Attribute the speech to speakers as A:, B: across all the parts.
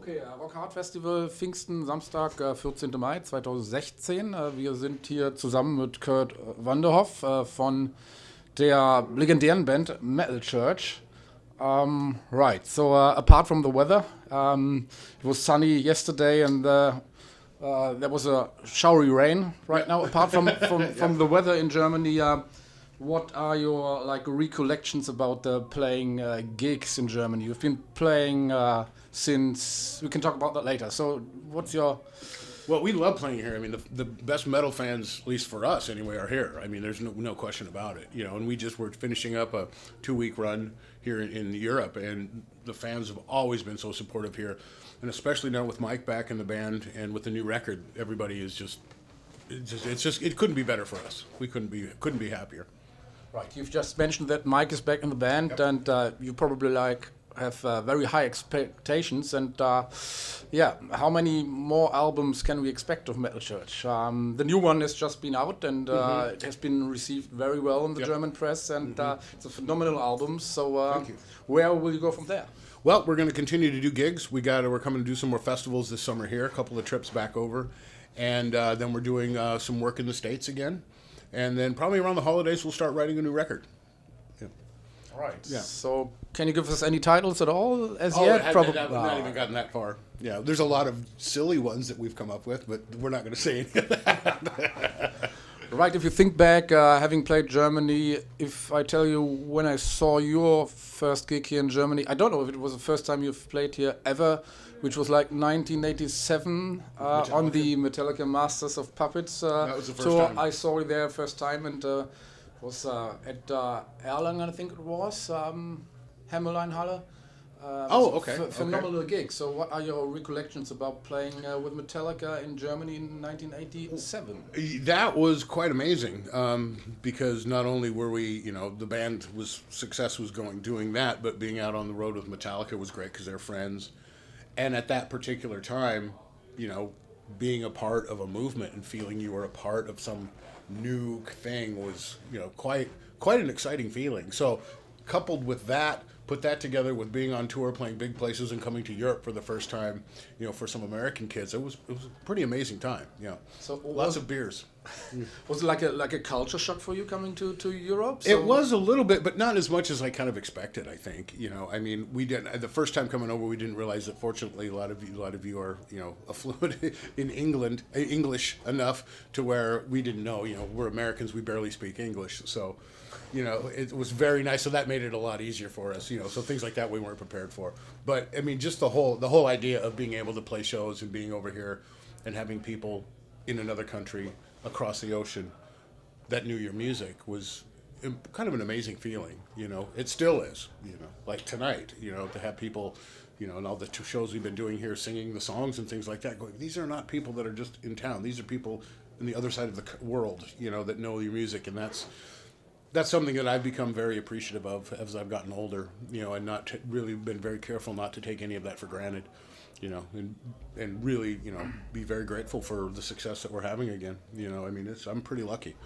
A: Okay, Rock Hard Festival Pfingsten, Samstag, 14. Mai 2016. Wir sind hier zusammen mit Kurdt Vanderhoof von der legendären Band Metal Church. Right, so apart from the weather, it was sunny yesterday and there was a showery rain right now. Apart from the weather in Germany, what are your recollections about playing gigs in Germany? You've been playing since, we can talk about that later. So what's your...
B: Well, we love playing here. I mean, the best metal fans, at least for us anyway, are here. I mean, there's no question about it. You know, and we just were finishing up a 2-week run here in Europe, and the fans have always been so supportive here, and especially now with Mike back in the band and with the new record, everybody is it couldn't be better for us. We couldn't be happier.
A: Right, you've just mentioned that Mike is back in the band, yep. And you probably have very high expectations, and how many more albums can we expect of Metal Church? The new one has just been out, and it has been received very well in the German press, and it's a phenomenal album. So
B: Thank you.
A: Where will you go from there?
B: Well, we're going to continue to do gigs. We're coming to do some more festivals this summer here, a couple of trips back over, and then we're doing some work in the States again, and then probably around the holidays we'll start writing a new record.
A: Right.
B: Yeah.
A: So, can you give us any titles at all yet?
B: Probably not even gotten that far. Yeah, there's a lot of silly ones that we've come up with, but we're not going to say any of that.
A: Right. If you think back, having played Germany, if I tell you when I saw your first gig here in Germany, I don't know if it was the first time you've played here ever, which was like 1987 on the Metallica Masters of Puppets
B: that was the first
A: tour.
B: time.
A: I saw you there first time, and was at Erlangen, I think it was, Hämmerleinhalle.
B: Okay.
A: Phenomenal gig. So what are your recollections about playing with Metallica in Germany in 1987?
B: That was quite amazing, because not only were we, the band success was doing that, but being out on the road with Metallica was great because they're friends. And at that particular time, being a part of a movement and feeling you were a part of some new thing was, quite an exciting feeling. So coupled with that, put that together with being on tour, playing big places, and coming to Europe for the first time, for some American kids, it was a pretty amazing time. So lots of beers.
A: Was it like a culture shock for you coming to Europe?
B: So it was a little bit, but not as much as I kind of expected. I think I mean, we didn't. The first time coming over, we didn't realize that. Fortunately, a lot of you are affluent in English enough to where we didn't know. We're Americans, we barely speak English, so. It was very nice, so that made it a lot easier for us. So things like that we weren't prepared for. But I mean, just the whole idea of being able to play shows and being over here and having people in another country across the ocean that knew your music was kind of an amazing feeling. It still is. Like tonight, to have people, and all the two shows we've been doing here, singing the songs and things like that. Going, these are not people that are just in town. These are people in the other side of the world, that know your music, and that's something that I've become very appreciative of as I've gotten older, and not really been very careful not to take any of that for granted, and really, be very grateful for the success that we're having again. I mean, I'm pretty lucky.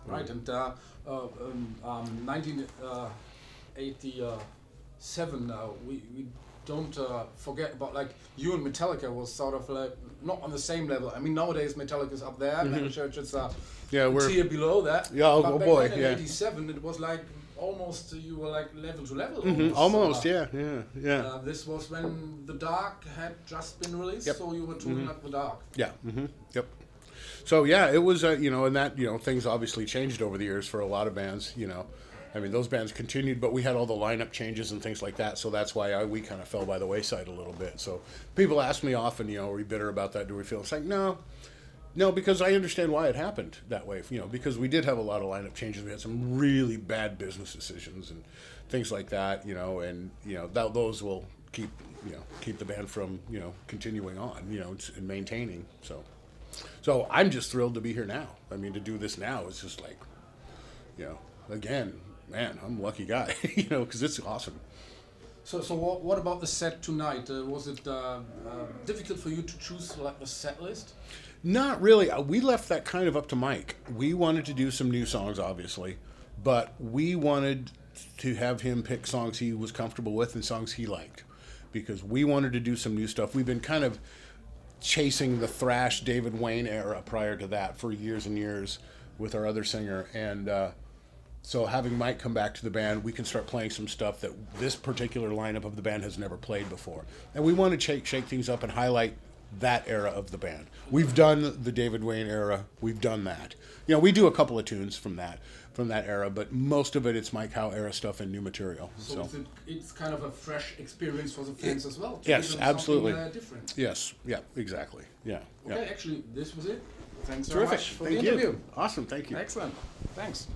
A: Right, and 1987, we don't forget about you and Metallica was sort of not on the same level. I mean, nowadays Metallica's up there, Metal Church is
B: we're
A: tier below that.
B: Yeah,
A: but
B: oh
A: back
B: boy,
A: then in
B: yeah.
A: 87, it was almost you were level to level.
B: Almost, yeah.
A: This was when The Dark had just been released,
B: Yep.
A: so you were touring up The Dark.
B: Yeah. Yep. So yeah, it was and that things obviously changed over the years for a lot of bands. I mean, those bands continued, but we had all the lineup changes and things like that, so that's why we kind of fell by the wayside a little bit. So people ask me often, are we bitter about that? Do we feel? It's like, no, because I understand why it happened that way. Because we did have a lot of lineup changes. We had some really bad business decisions and things like that. And those will keep the band from continuing on. And maintaining. So I'm just thrilled to be here now. I mean, to do this now is just like, again. Man, I'm a lucky guy, because it's awesome.
A: So what about the set tonight? Was it difficult for you to choose the set list?
B: Not really. We left that kind of up to Mike. We wanted to do some new songs, obviously, but we wanted to have him pick songs he was comfortable with and songs he liked. because we wanted to do some new stuff. We've been kind of chasing the thrash David Wayne era prior to that for years and years with our other singer, and so having Mike come back to the band, we can start playing some stuff that this particular lineup of the band has never played before, and we want to shake things up and highlight that era of the band. We've done the David Wayne era, we've done that. You know, we do a couple of tunes from that era, but most of it's Mike Howe era stuff and new material.
A: So it's kind of a fresh experience for the fans as well.
B: Yes, absolutely.
A: Different.
B: Yes, yeah, exactly. Yeah.
A: Okay, actually, this was it. Thanks so
B: Terrific.
A: much for
B: Thank
A: the interview.
B: Awesome, thank you.
A: Excellent. Thanks.